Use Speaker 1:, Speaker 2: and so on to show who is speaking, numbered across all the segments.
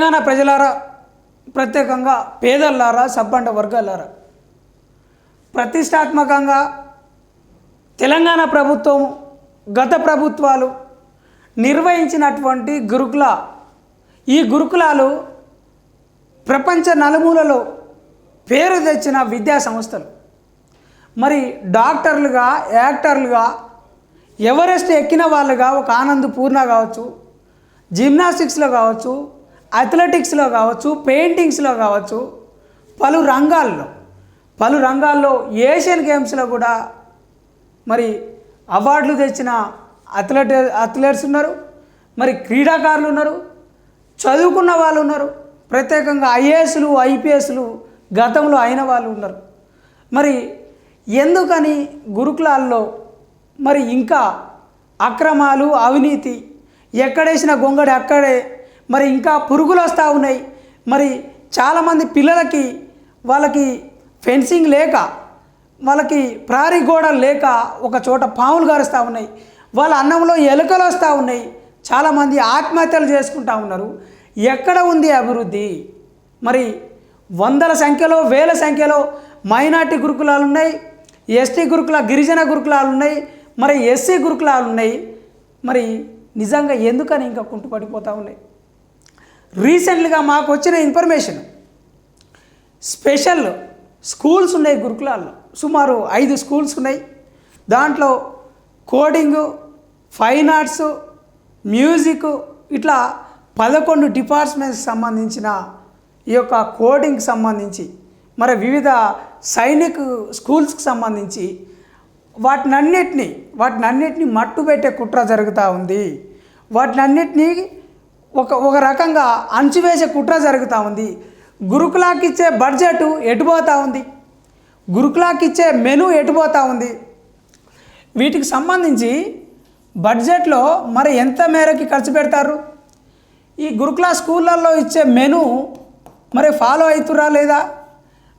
Speaker 1: తెలంగాణ ప్రజలారా, ప్రత్యేకంగా పేదలారా, సబ్బండ వర్గాలారా, ప్రతిష్టాత్మకంగా తెలంగాణ ప్రభుత్వం, గత ప్రభుత్వాలు నిర్వహించినటువంటి ఈ గురుకులాలు ప్రపంచ నలుమూలలో పేరు తెచ్చిన విద్యా సంస్థలు. మరి డాక్టర్లుగా, యాక్టర్లుగా, ఎవరెస్ట్ ఎక్కిన వాళ్ళుగా ఒక ఆనంద్ పూర్ణ కావచ్చు, జిమ్నాస్టిక్స్లో కావచ్చు, అథ్లెటిక్స్లో కావచ్చు, పెయింటింగ్స్లో కావచ్చు, పలు రంగాల్లో ఏషియన్ గేమ్స్లో కూడా మరి అవార్డులు తెచ్చిన అథ్లెట్స్ ఉన్నారు, మరి క్రీడాకారులు ఉన్నారు, చదువుకున్న వాళ్ళు ఉన్నారు, ప్రత్యేకంగా ఐఏఎస్లు, ఐపీఎస్లు గతంలో అయిన వాళ్ళు ఉన్నారు. మరి ఎందుకని గురుకులాల్లో మరి ఇంకా అక్రమాలు, అవినీతి, ఎక్కడేసిన గొంగడి అక్కడే మరి ఇంకా పురుగులు వస్తూ ఉన్నాయి. మరి చాలామంది పిల్లలకి వాళ్ళకి ఫెన్సింగ్ లేక, వాళ్ళకి ప్రహరీ గోడలు లేక ఒక చోట పాములు గారుస్తూ ఉన్నాయి, వాళ్ళ అన్నంలో ఎలుకలు వస్తూ ఉన్నాయి, చాలామంది ఆత్మహత్యలు చేసుకుంటూ ఉన్నారు. ఎక్కడ ఉంది అభివృద్ధి? మరి వందల సంఖ్యలో, వేల సంఖ్యలో మైనార్టీ గురుకులాలు ఉన్నాయి, ఎస్టీ గిరిజన గురుకులాలు ఉన్నాయి, మరి ఎస్సీ గురుకులాలు ఉన్నాయి. మరి నిజంగా ఎందుకని ఇంకా కుంటుపడిపోతూ ఉన్నాయి? రీసెంట్గా మాకు వచ్చిన ఇన్ఫర్మేషన్, స్పెషల్ స్కూల్స్ ఉన్నాయి గురుకులాల్లో, సుమారు 5 స్కూల్స్ ఉన్నాయి. దాంట్లో కోడింగు, ఫైన్ ఆర్ట్స్, మ్యూజిక్, ఇట్లా 11 డిపార్ట్మెంట్స్కి సంబంధించిన ఈ యొక్క కోడింగ్కి సంబంధించి, మరి వివిధ సైనిక్ స్కూల్స్కి సంబంధించి వాటినన్నిటినీ మట్టుబెట్టే కుట్ర జరుగుతూ ఉంది. వాటినన్నిటినీ ఒక రకంగా అణచివేసే కుట్ర జరుగుతూ ఉంది. గురుకులాకి ఇచ్చే బడ్జెట్ ఎటుపోతూ ఉంది, గురుకులాకి ఇచ్చే మెను ఎటుపోతూ ఉంది. వీటికి సంబంధించి బడ్జెట్లో మరి ఎంత మేరకి ఖర్చు పెడతారు? ఈ గురుకుల స్కూళ్ళల్లో ఇచ్చే మెను మరి ఫాలో అవుతురా లేదా?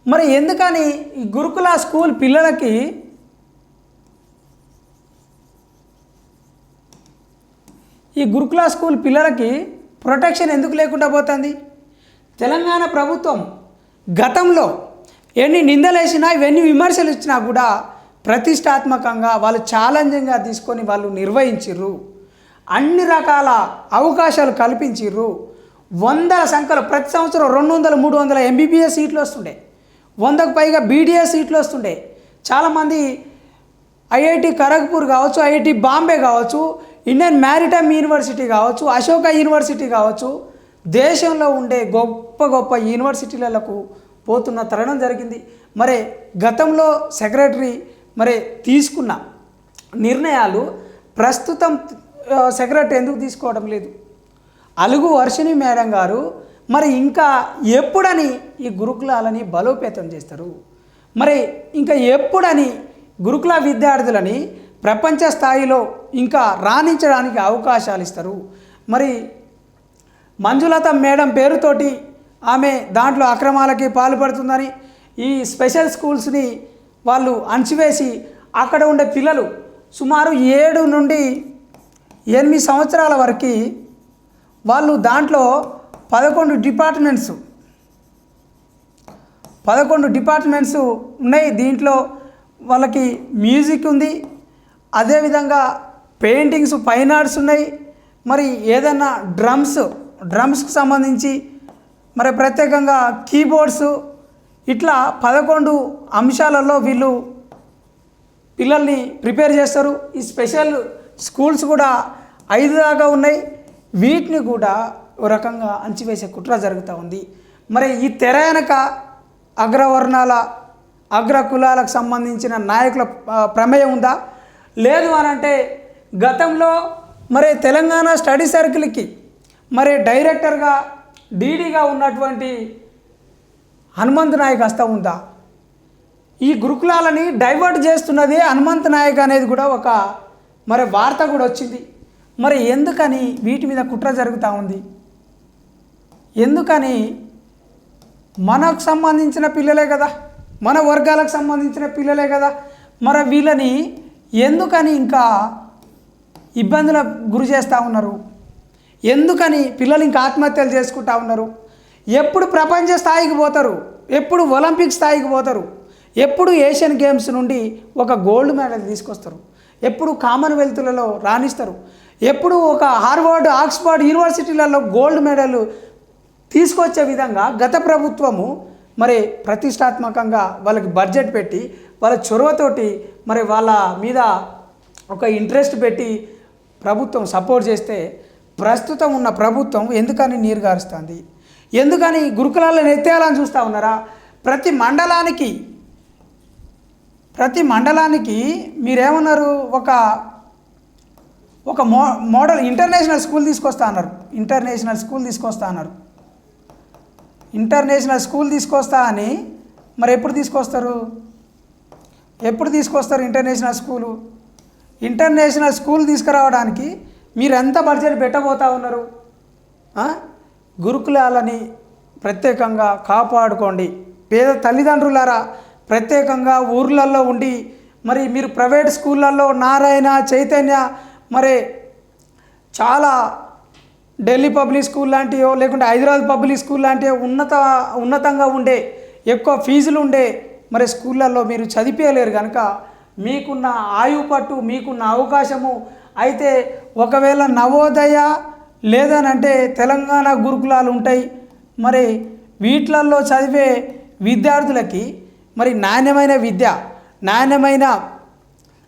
Speaker 1: మరి ఎందుకని ఈ గురుకుల స్కూల్ పిల్లలకి ప్రొటెక్షన్ ఎందుకు లేకుండా పోతుంది? తెలంగాణ ప్రభుత్వం గతంలో ఎన్ని నిందలేసినా, ఇవన్నీ విమర్శలు ఇచ్చినా కూడా ప్రతిష్టాత్మకంగా వాళ్ళు ఛాలెంజింగ్గా తీసుకొని వాళ్ళు నిర్వహించిర్రు. అన్ని రకాల అవకాశాలు కల్పించిర్రు. వందల సంఖ్యలో ప్రతి సంవత్సరం 200, 300 ఎంబీబీఎస్ సీట్లు వస్తుండే, 100కు పైగా బీడీఎస్ సీట్లు వస్తుండే. చాలామంది ఐఐటి ఖరగ్పూర్ కావచ్చు, ఐఐటి బాంబే కావచ్చు, ఇండియన్ మ్యారిటైమ్ యూనివర్సిటీ కావచ్చు, అశోక యూనివర్సిటీ కావచ్చు, దేశంలో ఉండే గొప్ప గొప్ప యూనివర్సిటీలకు పోతున్న తరుణం జరిగింది. మరి గతంలో సెక్రటరీ మరి తీసుకున్న నిర్ణయాలు ప్రస్తుతం సెక్రటరీ ఎందుకు తీసుకోవడం లేదు? అలుగు వర్షిణి మేడం గారు మరి ఇంకా ఎప్పుడని ఈ గురుకులాలని బలోపేతం చేస్తారు? మరి ఇంకా ఎప్పుడని గురుకుల విద్యార్థులని ప్రపంచ స్థాయిలో ఇంకా రాణించడానికి అవకాశాలు ఇస్తారు? మరి మంజులత మేడం పేరుతోటి ఆమె దాంట్లో అక్రమాలకి పాల్పడుతుందని ఈ స్పెషల్ స్కూల్స్ని వాళ్ళు అణచివేసి అక్కడ ఉండే పిల్లలు సుమారు 7 నుండి 8 సంవత్సరాల వరకు వాళ్ళు దాంట్లో 11 డిపార్ట్మెంట్స్ ఉన్నాయి. దీంట్లో వాళ్ళకి మ్యూజిక్ ఉంది, అదేవిధంగా పెయింటింగ్స్, ఫైన్ ఆర్ట్స్ ఉన్నాయి. మరి ఏదైనా డ్రమ్స్కి సంబంధించి మరి ప్రత్యేకంగా కీబోర్డ్స్, ఇట్లా 11 అంశాలలో వీళ్ళు పిల్లల్ని ప్రిపేర్ చేస్తారు. ఈ స్పెషల్ స్కూల్స్ కూడా 5 దాకా ఉన్నాయి. వీటిని కూడా ఒక రకంగా అణచివేసే కుట్ర జరుగుతూ ఉంది. మరి ఈ తెర వెనక అగ్రవర్ణాల, అగ్ర కులాలకు సంబంధించిన నాయకుల ప్రమేయం ఉందా? లేదు అనంటే గతంలో మరి తెలంగాణ స్టడీ సర్కిల్కి మరి డైరెక్టర్గా, డీడీగా ఉన్నటువంటి హనుమంత్ నాయక్ హస్తం ఉందా? ఈ గురుకులాలని డైవర్ట్ చేస్తున్నది హనుమంత్ నాయక్ అనేది కూడా ఒక మరి వార్త కూడా వచ్చింది. మరి ఎందుకని వీటి మీద కుట్ర జరుగుతూ ఉంది? ఎందుకని? మనకు సంబంధించిన పిల్లలే కదా, మన వర్గాలకు సంబంధించిన పిల్లలే కదా, మరి వీళ్ళని ఎందుకని ఇంకా ఇబ్బందులకు గురి చేస్తూ ఉన్నారు? ఎందుకని పిల్లలు ఇంకా ఆత్మహత్యలు చేసుకుంటా ఉన్నారు? ఎప్పుడు ప్రపంచ స్థాయికి పోతారు, ఎప్పుడు ఒలింపిక్ స్థాయికి పోతారు, ఎప్పుడు ఏషియన్ గేమ్స్ నుండి ఒక గోల్డ్ మెడల్ తీసుకొస్తారు, ఎప్పుడు కామన్వెల్త్లలో రాణిస్తారు, ఎప్పుడు ఒక హార్వర్డ్ ఆక్స్ఫర్డ్ యూనివర్సిటీలలో గోల్డ్ మెడల్ తీసుకొచ్చే విధంగా గత ప్రభుత్వము మరి ప్రతిష్టాత్మకంగా వాళ్ళకి బడ్జెట్ పెట్టి వాళ్ళ చొరవతోటి మరి వాళ్ళ మీద ఒక ఇంట్రెస్ట్ పెట్టి ప్రభుత్వం సపోర్ట్ చేస్తే ప్రస్తుతం ఉన్న ప్రభుత్వం ఎందుకని నీరు గారుస్తుంది? ఎందుకని గురుకులాలను ఎత్తేయాలని చూస్తూ ఉన్నారా? ప్రతి మండలానికి మీరేమన్నారు? ఒక మోడల్ ఇంటర్నేషనల్ స్కూల్ తీసుకొస్తా అన్నారు. ఇంటర్నేషనల్ స్కూల్ తీసుకొస్తా అని మరి ఎప్పుడు తీసుకొస్తారు? ఇంటర్నేషనల్ స్కూల్ తీసుకురావడానికి మీరు ఎంత బడ్జెట్ పెట్టబోతా ఉన్నారు? గురుకులాలని ప్రత్యేకంగా కాపాడుకోండి. పేద తల్లిదండ్రులారా ప్రత్యేకంగా ఊర్లలో ఉండి మరి మీరు ప్రైవేట్ స్కూళ్ళల్లో నారాయణ, చైతన్య, మరి చాలా ఢిల్లీ పబ్లిక్ స్కూల్ లాంటివో లేకుంటే హైదరాబాద్ పబ్లిక్ స్కూల్ లాంటివో ఉన్నతంగా ఉండే ఎక్కువ ఫీజులు ఉండే మరి స్కూళ్ళల్లో మీరు చదివేయలేరు కనుక మీకున్న ఆయువు పట్టు, మీకున్న అవకాశము అయితే ఒకవేళ నవోదయ లేదనంటే తెలంగాణ గురుకులాలు ఉంటాయి. మరి వీటిలలో చదివే విద్యార్థులకి మరి నాణ్యమైన విద్య, నాణ్యమైన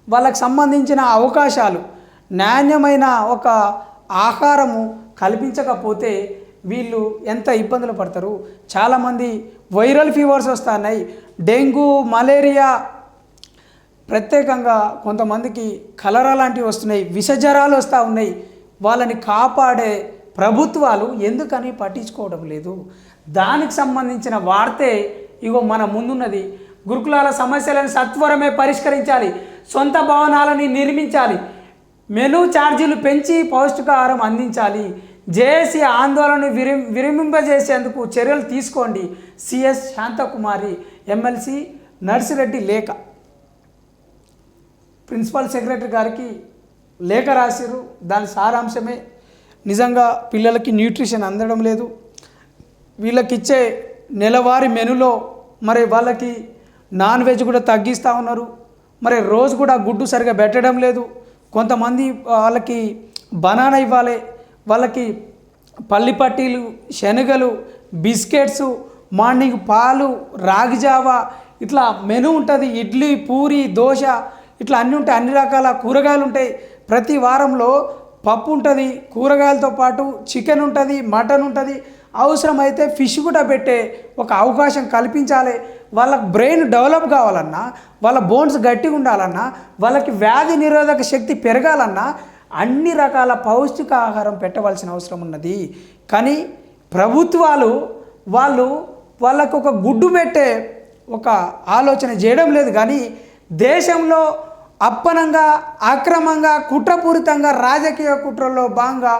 Speaker 1: వాళ్ళకు సంబంధించిన అవకాశాలు, నాణ్యమైన ఒక ఆహారము కల్పించకపోతే వీళ్ళు ఎంత ఇబ్బందులు పడతారు? చాలామంది వైరల్ ఫీవర్స్ వస్తున్నాయి, డెంగ్యూ, మలేరియా, ప్రత్యేకంగా కొంతమందికి కలరా లాంటివి వస్తున్నాయి, విషజ్వరాలు వస్తూ ఉన్నాయి. వాళ్ళని కాపాడే ప్రభుత్వాలు ఎందుకని పట్టించుకోవడం లేదు? దానికి సంబంధించిన వార్తే ఇగో మన ముందున్నది. గురుకులాల సమస్యలను సత్వరమే పరిష్కరించాలి, సొంత భవనాలని నిర్మించాలి, మెనూ ఛార్జీలు పెంచి పౌష్టికాహారం అందించాలి, జేఏసీ ఆందోళన విరమింపజేసేందుకు చర్యలు తీసుకోండి. సిఎస్ శాంతకుమారి, ఎమ్మెల్సీ నర్సిరెడ్డి లేఖ ప్రిన్సిపల్ సెక్రటరీ గారికి లేఖ రాసిరు. దాని సారాంశమే నిజంగా పిల్లలకి న్యూట్రిషన్ అందడం లేదు. వీళ్ళకిచ్చే నెలవారీ మెనులో మరి వాళ్ళకి నాన్ వెజ్ కూడా తగ్గిస్తూ ఉన్నారు. మరి రోజు కూడా గుడ్డు సరిగా పెట్టడం లేదు. కొంతమంది వాళ్ళకి బనానా ఇవ్వాలి, వాళ్ళకి పల్లి పట్టీలు, శనగలు, బిస్కెట్స్, మార్నింగ్ పాలు, రాగి జావా, ఇట్లా మెను ఉంటుంది. ఇడ్లీ, పూరి, దోశ ఇట్లా అన్నీ ఉంటాయి. అన్ని రకాల కూరగాయలు ఉంటాయి. ప్రతి వారంలో పప్పు ఉంటుంది, కూరగాయలతో పాటు చికెన్ ఉంటుంది, మటన్ ఉంటుంది, అవసరమైతే ఫిష్ కూడా పెట్టే ఒక అవకాశం కల్పించాలి. వాళ్ళకి బ్రెయిన్ డెవలప్ కావాలన్నా, వాళ్ళ బోన్స్ గట్టిగా ఉండాలన్నా, వాళ్ళకి వ్యాధి నిరోధక శక్తి పెరగాలన్నా అన్ని రకాల పౌష్టికాహారం పెట్టవలసిన అవసరం ఉన్నది. కానీ ప్రభుత్వాలు వాళ్ళకు ఒక గుడ్డు పెట్టే ఒక ఆలోచన చేయడం లేదు. కానీ దేశంలో అప్పనంగా, అక్రమంగా, కుట్రపూరితంగా రాజకీయ కుట్రల్లో భాగంగా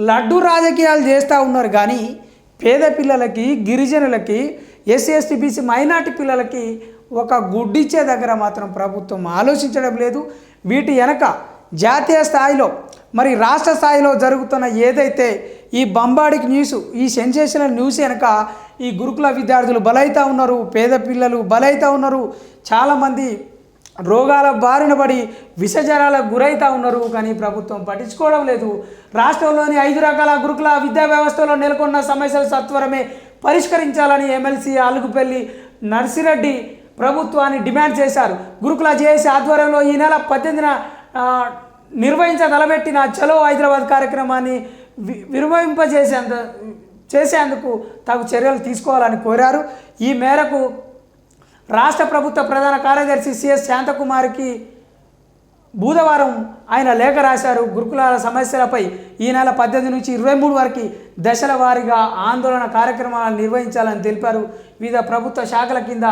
Speaker 1: లడ్డు రాజకీయాలు చేస్తూ ఉన్నారు. కానీ పేద పిల్లలకి, గిరిజనులకి, ఎస్సీ ఎస్టీ బీసీ మైనార్టీ పిల్లలకి ఒక గుడ్డిచ్చే దగ్గర మాత్రం ప్రభుత్వం ఆలోచించడం లేదు. వీటి వెనక జాతీయ స్థాయిలో మరి రాష్ట్ర స్థాయిలో జరుగుతున్న ఏదైతే ఈ బంబాడిక్ న్యూస్, ఈ సెన్సేషనల్ న్యూస్ వెనక ఈ గురుకుల విద్యార్థులు బలైతా ఉన్నారు, పేద పిల్లలు బలైతా ఉన్నారు, చాలామంది రోగాల బారిన పడి విషజ్వరాలకు గురైతా ఉన్నారు. కానీ ప్రభుత్వం పట్టించుకోవడం లేదు. రాష్ట్రంలోని 5 రకాల గురుకుల విద్యా వ్యవస్థలో నెలకొన్న సమస్యలు సత్వరమే పరిష్కరించాలని ఎమ్మెల్సీ అలుగుపల్లి నర్సిరెడ్డి ప్రభుత్వాన్ని డిమాండ్ చేశారు. గురుకుల జేఏసీ ఆధ్వర్యంలో ఈ నెల 18న నిర్వహించదలబెట్టిన చలో హైదరాబాద్ కార్యక్రమాన్ని చేసేందుకు తగు చర్యలు తీసుకోవాలని కోరారు. ఈ మేరకు రాష్ట్ర ప్రభుత్వ ప్రధాన కార్యదర్శి సిఎస్ శాంతకుమారికి బుధవారం ఆయన లేఖ రాశారు. గురుకులాల సమస్యలపై ఈ నెల 18 నుంచి 23 వరకు దశల వారీగా ఆందోళన కార్యక్రమాలు నిర్వహించాలని తెలిపారు. వివిధ ప్రభుత్వ శాఖల కింద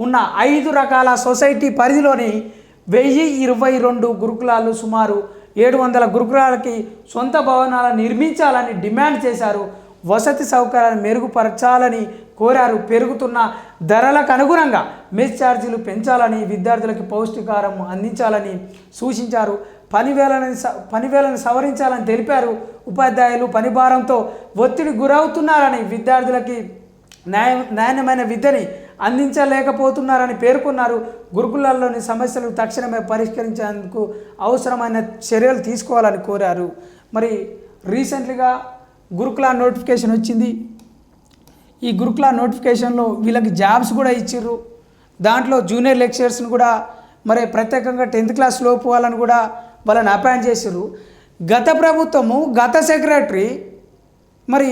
Speaker 1: ఉన్న 5 రకాల సొసైటీ పరిధిలోని 1022 గురుకులాలు, సుమారు 700 గురుకులాలకి సొంత భవనాలను నిర్మించాలని డిమాండ్ చేశారు. వసతి సౌకర్యాలను మెరుగుపరచాలని కోరారు. పెరుగుతున్న ధరలకు అనుగుణంగా మెస్ ఛార్జీలు పెంచాలని, విద్యార్థులకు పౌష్టికాహారం అందించాలని సూచించారు. పనివేళను సవరించాలని తెలిపారు. ఉపాధ్యాయులు పని భారంతో ఒత్తిడి గురవుతున్నారని, విద్యార్థులకి నాణ్యమైన విద్యని అందించలేకపోతున్నారని పేర్కొన్నారు. గురుకులాల్లోని సమస్యలు తక్షణమే పరిష్కరించేందుకు అవసరమైన చర్యలు తీసుకోవాలని కోరారు. మరి రీసెంట్లీగా గురుకుల నోటిఫికేషన్ వచ్చింది. ఈ గురుకుల నోటిఫికేషన్లో వీళ్ళకి జాబ్స్ కూడా ఇచ్చిర్రు. దాంట్లో జూనియర్ లెక్చరర్స్ని కూడా మరి ప్రత్యేకంగా 10th క్లాస్ లోపు వాళ్ళని కూడా వాళ్ళని అపాయింట్ చేసిర్రు. గత ప్రభుత్వము గత సెక్రటరీ మరి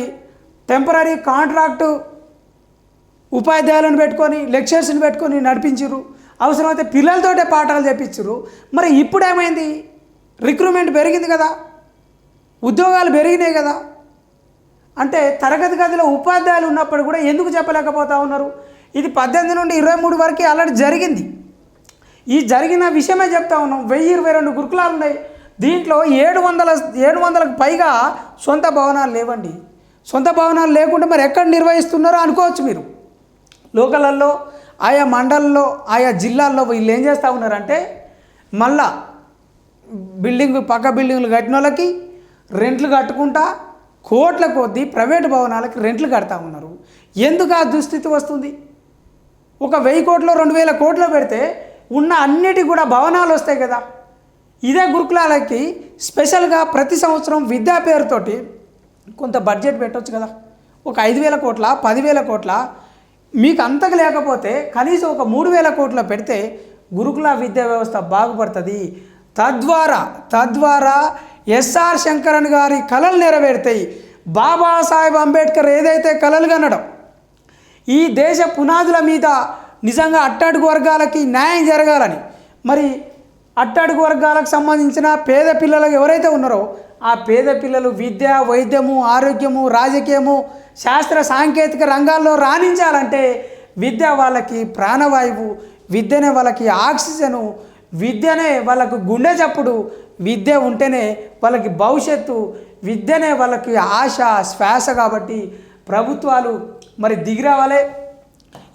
Speaker 1: టెంపరీ కాంట్రాక్టు ఉపాధ్యాయులను పెట్టుకొని లెక్చర్స్ని పెట్టుకొని నడిపించారు. అవసరమైతే పిల్లలతోటే పాఠాలు చెప్పించారు. మరి ఇప్పుడు ఏమైంది? రిక్రూట్మెంట్ పెరిగింది కదా, ఉద్యోగాలు పెరిగినాయి కదా. అంటే తరగతి గదిలో ఉపాధ్యాయులు ఉన్నప్పుడు కూడా ఎందుకు చెప్పలేకపోతా ఉన్నారు? ఇది 18 నుండి 23 వరకు ఆల్రెడీ జరిగింది. ఈ జరిగిన విషయమే చెప్తా ఉన్నాం. 1022 గురుకులాలు ఉన్నాయి. దీంట్లో 700కు పైగా సొంత భవనాలు లేవండి. సొంత భవనాలు లేకుండా మరి ఎక్కడ నిర్వహిస్తున్నారో అనుకోవచ్చు మీరు. లోకలల్లో ఆయా మండలంలో ఆయా జిల్లాల్లో వీళ్ళు ఏం చేస్తూ ఉన్నారంటే మళ్ళా పక్క బిల్డింగ్లు కట్టిన వాళ్ళకి రెంట్లు కట్టుకుంటా కోట్ల కొద్దీ ప్రైవేటు భవనాలకి రెంట్లు కడతా ఉన్నారు. ఎందుకు ఆ దుస్థితి వస్తుంది? ఒక 1000 కోట్లు 2000 కోట్లు పెడితే ఉన్న అన్నిటికీ కూడా భవనాలు వస్తాయి కదా. ఇదే గురుకులాలకి స్పెషల్గా ప్రతి సంవత్సరం విద్యా పేరుతోటి కొంత బడ్జెట్ పెట్టవచ్చు కదా. ఒక 5000 కోట్ల 10,000 కోట్ల మీకు అంతకు లేకపోతే కనీసం ఒక 3,000 కోట్ల పెడితే గురుకుల విద్యా వ్యవస్థ బాగుపడుతుంది. తద్వారా ఎస్ఆర్ శంకరన్ గారి కలలు నెరవేరుతాయి. బాబాసాహెబ్ అంబేద్కర్ ఏదైతే కలలు కనడం ఈ దేశ పునాదుల మీద నిజంగా అట్టడుగు వర్గాలకి న్యాయం జరగాలని, మరి అట్టడుగు వర్గాలకు సంబంధించిన పేద పిల్లలకు ఎవరైతే ఉన్నారో ఆ పేద పిల్లలు విద్య, వైద్యము, ఆరోగ్యము, రాజకీయము, శాస్త్ర సాంకేతిక రంగాల్లో రాణించాలంటే విద్య వాళ్ళకి ప్రాణవాయువు, విద్యనే వాళ్ళకి ఆక్సిజను, విద్యనే వాళ్ళకు గుండె చప్పుడు, విద్య ఉంటేనే వాళ్ళకి భవిష్యత్తు, విద్యనే వాళ్ళకి ఆశ శ్వాస. కాబట్టి ప్రభుత్వాలు మరి దిగిరావాలి.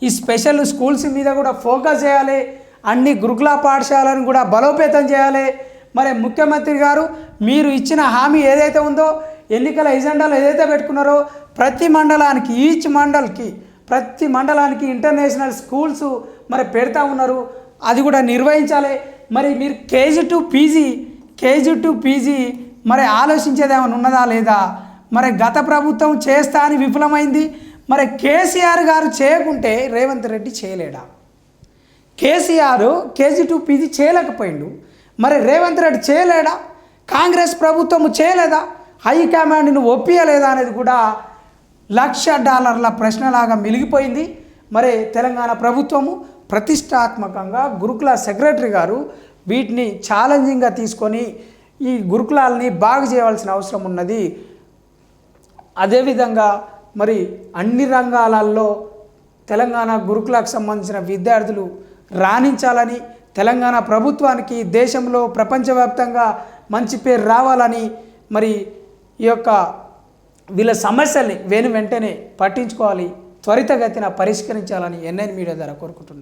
Speaker 1: ఈ స్పెషల్ స్కూల్స్ మీద కూడా ఫోకస్ చేయాలి. అన్ని గురుకుల పాఠశాలను కూడా బలోపేతం చేయాలి. మరి ముఖ్యమంత్రి గారు మీరు ఇచ్చిన హామీ ఏదైతే ఉందో ఎన్నికల ఎజెండాలో ఏదైతే పెట్టుకున్నారో ప్రతి మండలానికి ప్రతి మండలానికి ఇంటర్నేషనల్ స్కూల్స్ మరి పెడతా ఉన్నారు. అది కూడా నిర్వహించాలి. మరి మీరు కేజీ టు పీజీ మరి ఆలోచించేది ఏమైనా ఉన్నదా లేదా? మరి గత ప్రభుత్వం చేస్తా అని విఫలమైంది. మరి కేసీఆర్ గారు చేయకుంటే రేవంత్ రెడ్డి చేయలేడా? కేసీఆర్ కేజీ టు పీజీ చేయలేకపోయిండు, మరి రేవంత్ రెడ్డి చేయలేడా? కాంగ్రెస్ ప్రభుత్వం చేయలేదా? హైకమాండ్ను ఒప్పియలేదా అనేది కూడా $1,00,000 ప్రశ్నలాగా మిలిగిపోయింది. మరి తెలంగాణ ప్రభుత్వము ప్రతిష్టాత్మకంగా గురుకుల సెక్రటరీ గారు వీటిని ఛాలెంజింగ్గా తీసుకొని ఈ గురుకులాలని బాగు చేయవలసిన అవసరం ఉన్నది. అదేవిధంగా మరి అన్ని రంగాలలో తెలంగాణ గురుకులకు సంబంధించిన విద్యార్థులు రాణించాలని, తెలంగాణ ప్రభుత్వానికి దేశంలో ప్రపంచవ్యాప్తంగా మంచి పేరు రావాలని, మరి ఈ యొక్క వీళ్ళ సమస్యల్ని వెంటనే పట్టించుకోవాలి, త్వరితగతిన పరిష్కరించాలని ఎన్ఐన్ మీడియా ద్వారా కోరుకుంటున్నాను.